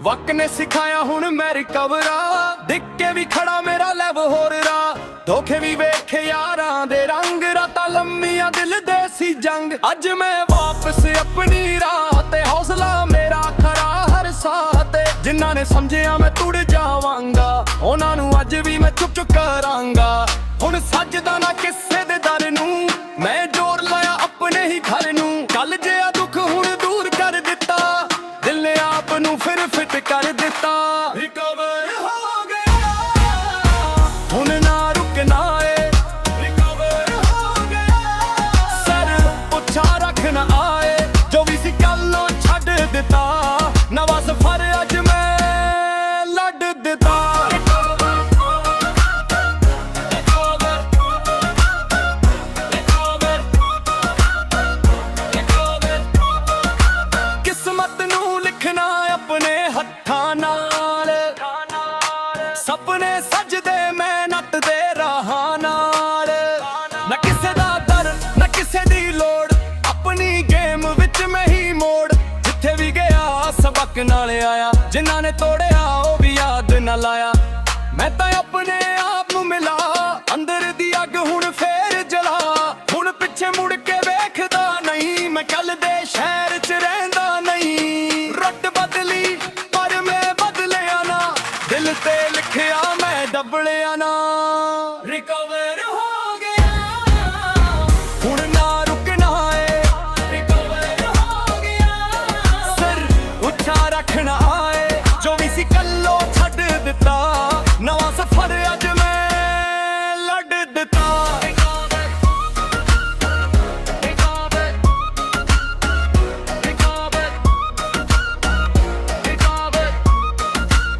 ਵਕ ਨੇ ਸਿਖਾਇਆ ਹੁਣ ਮੈਂ ਰਿਕਵਰਾ, ਦਿਖ ਕੇ ਵੀ ਖੜਾ ਮੇਰਾ ਲੈਵ ਹੋਰ ਰਾ। ਧੋਖੇ ਵੀ ਵੇਖੇ ਯਾਰਾਂ ਦੇ ਰੰਗ, ਰਾਤਾਂ ਲੰਮੀਆਂ ਦਿਲ ਦੇ ਸੀ ਜੰਗ। ਅੱਜ ਮੈਂ ਵਾਪਸ ਆਪਣੀ ਰਾਹ ਤੇ, ਹੌਸਲਾ ਮੇਰਾ ਖਰਾ ਹਰ ਸਾਹ ਤੇ। ਜਿਨ੍ਹਾਂ ਨੇ ਸਮਝਿਆ ਮੈਂ ਤੁੜ ਜਾਵਾਂਗਾ, ਉਹਨਾਂ ਨੂੰ ਅੱਜ ਵੀ ਮੈਂ ਚੁੱਪ ਚੁੱਪ ਕਰਾਂਗਾ। ਹੁਣ ਸੱਜਦਾ ਨਾ ਕਿਸੇ ਦੇ ਦਰ ਨੂੰ, ਮੈਂ ਜ਼ੋਰ ਲਾਇਆ ਆਪਣੇ ਹੀ ਘਰ ਨੂੰ। ਕੱਲ ਜਿਹਾ ਦੁੱਖ ਹੁਣ ਦੂਰ ਕਰ ਦਿੱਤਾ, ਦਿਲ ਨੇ ਆਪ ਨੂੰ ਫਿਰ ਫਿੱਟ ਕਰ ਦਿੱਤਾ। ਰਿਕਵਰ ਹੋ ਗਿਆ ਹੁਣ ਨਾ ਰੁਕਣਾ ਏ, ਰਿਕਵਰ ਹੋ ਗਿਆ। ਸਰ ਉੱਚਾ ਰੱਖਣਾ ਆਏ, ਜੋ ਵੀ ਸੀ ਕੱਲੋਂ ਛੱਡ ਦਿੱਤਾ। ਨਵਾਂ ਸਫ਼ਰ ਅੱਜ ਮੈਂ ਲੱਡ ਦਿੱਤਾ। ਕਿਸਮਤ ਨੂੰ ਲਿਖਣਾ ਆਪਣੇ ਹੱਥਾਂ ਨਾਲ, ਸੁਪਨੇ ਸਜਦੇ ਮਿਹਨਤ ਦੇ ਰਾਹਾਂ ਨਾਲ। ਨਾ ਕਿਸੇ ਦਾ ਦਰ ਨਾ ਕਿਸੇ ਦੀ ਲੋੜ, ਆਪਣੀ ਗੇਮ ਵਿੱਚ ਮੈਂ ਹੀ ਮੋੜ। ਜਿੱਥੇ ਵੀ ਗਿਆ ਸਬਕ ਨਾਲ ਆਇਆ, ਜਿਨ੍ਹਾਂ ਨੇ ਤੋੜਿਆ ਉਹ ਵੀ ਯਾਦ ਨਾ ਲਾਇਆ। ਮੈਂ ਤਾਂ ਆਪਣੇ ਆਪ ਨੂੰ ਮਿਲਾ, ਅੰਦਰ ਦੀ ਅੱਗ ਹੁਣ ਫੇਰ ਜਲਾ। ਹੁਣ ਪਿੱਛੇ ਮੁੜ ਕੇ ਵੇਖਦਾ ਨਹੀਂ, ਮੈਂ ਕੱਲ ਦੇ ਸ਼ਹਿਰ 'ਚ ਰਹਿੰਦਾ ਨਹੀਂ। ਰੱਟ ਬਦਲੀ ਪਰ ਮੈਂ ਬਦਲਿਆ ਨਾ, ਦਿਲ ਤੇ ਲਿਖਿਆ ਮੈਂ ਡਬਲਿਆ ਨਾ। ਰਿਕਵਰ ਹੋ ਗਿਆ ਹੁਣ ਨਾ ਰੁਕਣਾ ਏ, ਰਿਕਵਰ ਹੋ ਗਿਆ। ਸਿਰ ਉੱਚਾ ਰੱਖਣਾ ਆਏ, ਜੋ ਵੀ ਸੀ ਕੱਲੋਂ ਛੱਡ ਦਿੱਤਾ। ਨਵਾਂ ਸਫ਼ਰ ਅੱਜ ਮੈਂ ਲੱਡ ਦਿੱਤਾ।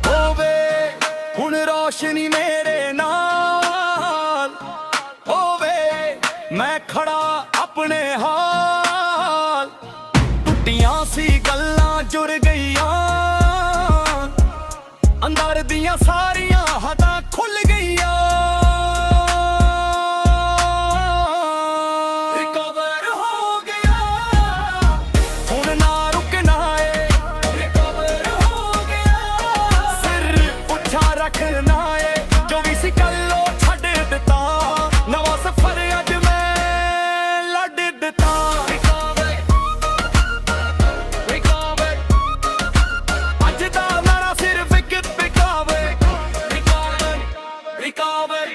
ਹੋਵੇ ਹੁਣ ਰੋਸ਼ਨੀ ਮੇਰੇ ਨਾਲ, ਹੋਵੇ ਮੈਂ ਖੜਾ ਆਪਣੇ ਹਾਲ। ਟੁੱਟੀਆਂ ਸੀ ਗੱਲਾਂ ਜੁੜ ਗਈਆਂ, ਅੰਦਰ ਦੀਆਂ ਸਾਰੀਆਂ ਹੱਦਾਂ ਖੁੱਲ ਗਈਆਂ। ਰਿਕਵਰ ਹੋ ਗਿਆ ਹੁਣ ਨਾ ਰੁਕਣਾ ਏ, ਰਿਕਵਰ ਹੋ ਗਿਆ। ਸਿਰ ਉੱਚਾ ਰੱਖਣਾ ਏ, ਜੋ ਵੀ ਸੀ ਕੱਲੋਂ ਛੱਡ ਦਿੱਤਾ। ਨਵਾਂ ਸਫ਼ਰ ਅੱਜ ਮੈਂ ਲੱਡ ਦਿੱਤਾ। ਅੱਜ ਦਾ ਮੇਰਾ ਸਿਰਫ ਇੱਕ ਪਿਕਾਵੇ, ਰਿਕਵਰ।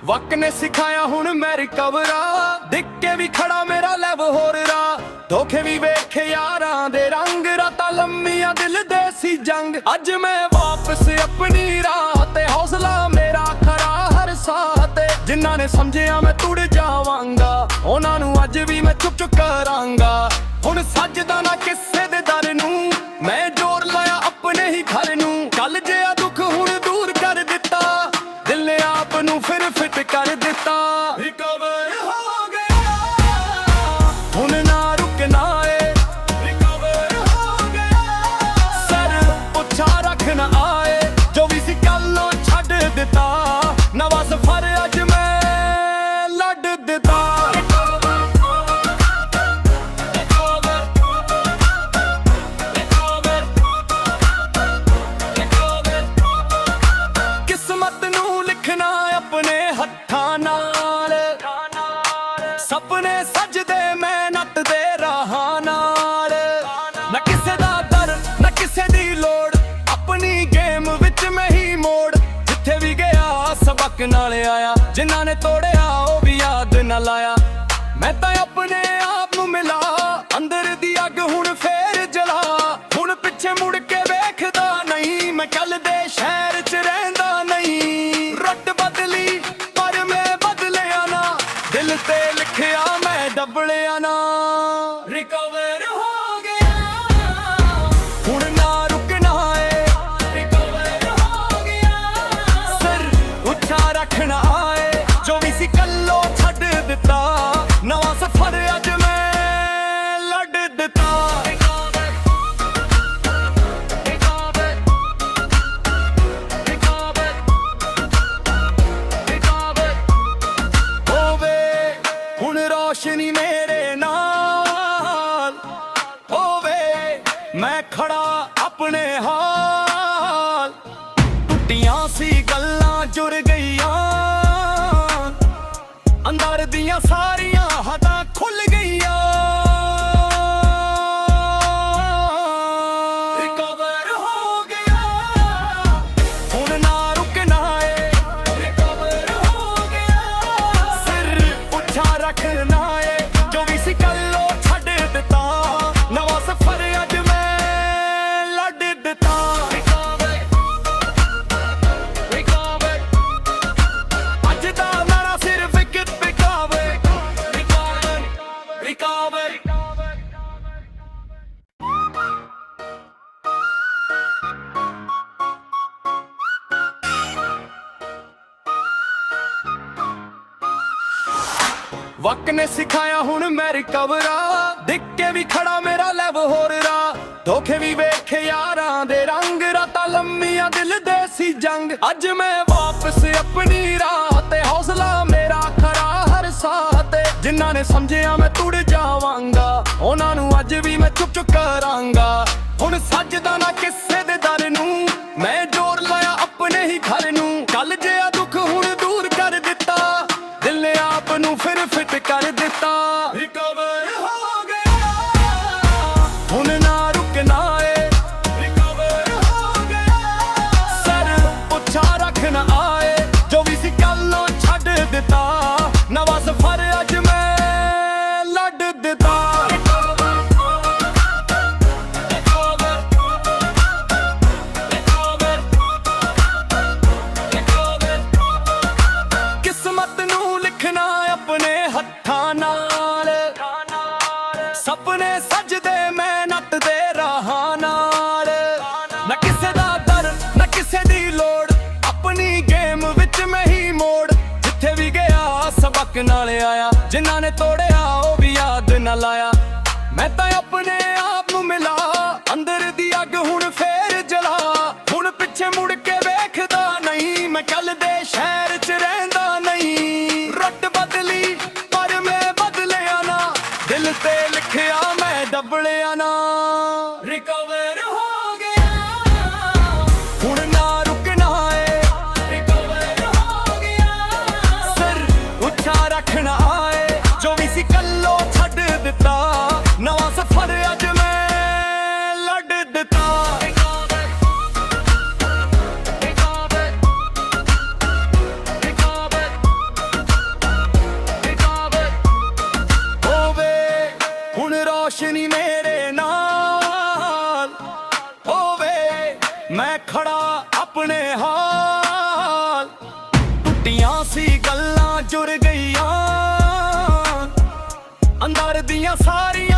ਵਕ ਨੇ ਸਿਖਾਇਆ ਹੁਣ ਮੈਂ ਰਿਕਵਰਾ, ਦਿਖ ਕੇ ਵੀ ਖੜਾ ਮੇਰਾ ਲੈਵ ਹੋਰ ਰਾ। ਧੋਖੇ ਵੀ ਵੇਖੇ ਯਾਰਾਂ ਦੇ ਰੰਗ, ਰਾਤਾਂ ਲੰਮੀਆਂ ਦਿਲ ਦੇ ਸੀ ਜੰਗ। ਅੱਜ ਮੈਂ ਵਾਪਸ ਆਪਣੀ ਰਾਹ ਤੇ, ਹੌਸਲਾ ਮੇਰਾ ਖਰਾ ਹਰ ਸਾਹ ਤੇ। ਜਿਨ੍ਹਾਂ ਨੇ ਸਮਝਿਆ ਮੈਂ ਤੁੜ ਜਾਵਾਂਗਾ, ਉਹਨਾਂ ਨੂੰ ਅੱਜ ਵੀ ਮੈਂ ਚੁੱਪ ਚੁੱਪ ਕਰਾਂਗਾ। ਹੁਣ ਸੱਜਦਾ ਨਾ ਕਿਸੇ ਦੇ ਦਰ ਨੂੰ, ਮੈਂ ਜ਼ੋਰ ਲਾਇਆ ਆਪਣੇ ਹੀ ਘਰ ਨੂੰ। ਕੱਲ ਜਿਹਾ ਦੁੱਖ ਹੁਣ ਦੂਰ ਕਰ ਦਿੱਤਾ, ਦਿਲ ਨੇ ਆਪ ਨੂੰ ਫਿਰ ਫਿੱਟ ਕਰ ਦਿੱਤਾ। ਰਿਕਵਰ ਹੋ ਗਿਆ ਹੁਣ ਨਾ ਰੁਕਣਾ ਏ, ਰਿਕਵਰ ਹੋ ਗਿਆ। ਸਰ ਉੱਚਾ ਰੱਖਣਾ ਆਏ, ਜੋ ਵੀ ਸੀ ਕੱਲੋਂ ਛੱਡ ਦਿੱਤਾ। ਨਵਾਂ ਸਫ਼ਰ ਅੱਜ ਮੈਂ ਲੱਡ ਦਿੱਤਾ। ਕਿਸਮਤ ਨੂੰ ਲਿਖਣਾ ਆਪਣੇ ਹੱਥਾਂ ਨਾਲ, ਸੁਪਨੇ ਸਜਦੇ ਮਿਹਨਤ ਦੇ ਰਾਹਾਂ ਨਾਲ। ਨਾ ਕਿਸੇ ਦਾ ਦਰ ਨਾ ਕਿਸੇ ਦੀ ਲੋੜ, ਆਪਣੀ ਗੇਮ ਵਿੱਚ ਮੈਂ ਹੀ ਮੋੜ। ਜਿੱਥੇ ਵੀ ਗਿਆ ਸਬਕ ਨਾਲ ਆਇਆ, ਜਿਨ੍ਹਾਂ ਨੇ ਤੋੜਿਆ ਉਹ ਵੀ ਯਾਦ ਨਾ ਲਾਇਆ। ਮੈਂ ਤਾਂ ਆਪਣੇ ਆਪ ਨੂੰ ਮਿਲਾ, ਅੰਦਰ ਦੀ ਅੱਗ ਹੁਣ ਫੇਰ ਜਲਾ। ਹੁਣ ਪਿੱਛੇ ਮੁੜ ਕੇ ਵੇਖਦਾ ਨਹੀਂ, ਮੈਂ ਕੱਲ ਦੇ ਸ਼ਹਿਰ 'ਚ ਰਹਿੰਦਾ ਨਹੀਂ। ਰੱਟ ਬਦਲੀ ਪਰ ਮੈਂ ਬਦਲਿਆ ਨਾ, ਦਿਲ ਤੇ ਲਿਖਿਆ ਮੈਂ ਡਬਲਿਆ ਨਾ। ਰਿਕਵਰ ਹੋ ਗਿਆ ਹੁਣ ਨਾ ਰੁਕਣਾ ਏ, ਰਿਕਵਰ ਹੋ ਗਿਆ। ਸਿਰ ਉੱਚਾ ਰੱਖਣਾ ਆਏ, ਜੋ ਵੀ ਸੀ ਕੱਲੋਂ ਛੱਡ ਦਿੱਤਾ। ਨਵਾਂ ਸਫ਼ਰ ਅੱਜ ਮੈਂ ਲੱਡ ਦਿੱਤਾ। ਰੋਸ਼ਨੀ ਮੇਰੇ ਨਾਲ ਹੋਵੇ, ਮੈਂ ਖੜਾ ਆਪਣੇ ਹਾਲ। ਟੁੱਟੀਆਂ ਸੀ ਗੱਲਾਂ ਜੁੜ ਗਈਆਂ, ਅੰਦਰ ਦੀਆਂ ਸਾਰੀਆਂ ਹੱਦਾਂ ਖੁੱਲ ਗਈਆਂ। ਰਿਕਵਰ ਹੋ ਗਿਆ, ਹੁਣ ਨਾ ਰੁਕਣਾ ਏ। ਰਿਕਵਰ ਹੋ ਗਿਆ, ਸਿਰ ਉੱਚਾ ਰੱਖਣਾ ਏ। ਜੋ ਵੀ ਸੀ ਕੱਲ ਉਹ ਛੱਡ ਦਿੱਤਾ, ਨਵਾਂ ਸਫ਼ਰ ਅੱਜ ਮੈਂ ਲੱਡ ਦਿੱਤਾ। ਰਿਕਵਰ ਅੱਜ ਦਾ ਮੇਰਾ ਸਿਰਫ ਇੱਕ ਪਿਕਾਵੇ। ਰਿਕਵਰ ਵਕ ਨੇ ਸਿਖਾਇਆ ਹੁਣ ਮੈਂ ਰਿਕਵਰਾ, ਦਿਖ ਕੇ ਵੀ ਖੜਾ ਮੇਰਾ ਲੈਵ ਹੋਰ ਰਾ। ਧੋਖੇ ਵੀ ਵੇਖ ਯਾਰਾਂ ਦੇ ਰੰਗ, ਰਾਤਾਂ ਲੰਮੀਆਂ ਦਿਲ ਦੇ ਸੀ ਜੰਗ। ਅੱਜ ਮੈਂ ਵਾਪਸ ਆਪਣੀ ਰਾਹ ਤੇ, ਹੌਸਲਾ ਮੇਰਾ ਖਰਾ ਹਰ ਸਾਹ ਤੇ। ਜਿਨ੍ਹਾਂ ਨੇ ਸਮਝਿਆ ਮੈਂ ਤੁੜ ਜਾਵਾਂਗਾ, ਉਹਨਾਂ ਨੂੰ ਅੱਜ ਵੀ ਮੈਂ ਚੁੱਪ ਚੁੱਪ ਕਰਾਂਗਾ। ਹੁਣ ਸੱਜਦਾ ਨਾ ਕਿਸੇ ਦੇ ਦਰ ਨੂੰ, ਮੈਂ ਜ਼ੋਰ ਲਾਇਆ ਆਪਣੇ ਹੀ ਘਰ ਨੂੰ। ਕੱਲ ਜਿਹਾ ਦੁੱਖ ਹੁਣ ਦੂਰ ਕਰ ਦਿੱਤਾ, ਦਿਲ ਨੇ ਆਪ ਨੂੰ ਫਿਰ ਫਿੱਟ ਕਰ ਦਿੱਤਾ। ਰਿਕਵਰ ਹੋ ਗਿਆ, ਹੁਣ ਨਾ ਰੁਕਣਾ ਏ। ਰਿਕਵਰ ਹੋ ਗਿਆ, ਸਰ ਉੱਚਾ ਰੱਖਣਾ ਆਏ। ਜੋ ਵੀ ਸੀ ਕੱਲ ਨੂੰ ਛੱਡ ਦਿੱਤਾ, ਨਵਾਂ ਸਫ਼ਰ ਅੱਜ ਮੈਂ ਲੱਡ ਦਿੱਤਾ। ਕਿਸਮਤ ਨੂੰ ਲਿਖਣਾ ਆਪਣੇ ਹੱਥਾਂ ਨਾਲ, ਸੁਪਨੇ ਸਜਦੇ ਮਿਹਨਤ ਦੇ ਰਾਹਾਂ ਨਾਲ। ਨਾ ਕਿਸੇ ਦਾ ਡਰ ਨਾ ਕਿਸੇ ਦੀ ਲੋੜ, ਆਪਣੀ ਗੇਮ ਵਿੱਚ ਮੈਂ ਹੀ ਮੋੜ। ਜਿੱਥੇ ਵੀ ਗਿਆ ਸਬਕ ਨਾਲ ਆਇਆ, ਜਿਨ੍ਹਾਂ ਨੇ ਤੋੜਿਆ ਉਹ ਵੀ ਯਾਦ ਨਾ ਲਾਇਆ। ਮੈਂ ਤਾਂ ਆਪਣੇ ਆਪ ਨੂੰ ਮਿਲਾ, ਅੰਦਰ ਦੀ ਅੱਗ ਹੁਣ ਫੇਰ ਜਲਾ। ਹੁਣ ਪਿੱਛੇ ਮੁੜ ਕੇ ਵੇਖਦਾ ਨਹੀਂ, ਮੈਂ ਕੱਲ ਦੇ ਸ਼ਹਿਰ 'ਚ ਰਹਿੰਦਾ ਨਹੀਂ। ਰੱਟ ਬਦਲੀ ਪਰ ਮੈਂ ਬਦਲਿਆ ਨਾ, ਦਿਲ ਤੇ ਲਿਖਿਆ ਮੈਂ ਦਬਲਿਆ ਨਾ। ਰਿਕਵਰ ਹੋ ਗਿਆ, ਹੁਣ ਨਾ ਰੁਕਣਾ ਏ। ਰਿਕਵਰ ਹੋ ਗਿਆ, ਸਿਰ ਉੱਚਾ ਰੱਖਣਾ ਆਏ। ਜੋ ਵੀ ਸੀ ਕੱਲੋ ਛੱਡ ਦਿੱਤਾ, ਨਵਾਂ ਸਫ਼ਰ ਅੱਜ ਮੈਂ ਲੱਡ ਦਿੱਤਾ। ਹੋਵੇ, ਹੁਣ ਰੋਸ਼ਨੀ ਮੇਰੇ ਨਾਲ ਹੋਵੇ, ਮੈਂ ਖੜਾ ਆਪਣੇ ਹਾਲ। ਟੁੱਟੀਆਂ ਸੀ ਗੱਲਾਂ ਜੁੜ ਗਈਆਂ, ਅੰਦਰ ਦੀਆਂ ਸਾਰੀਆਂ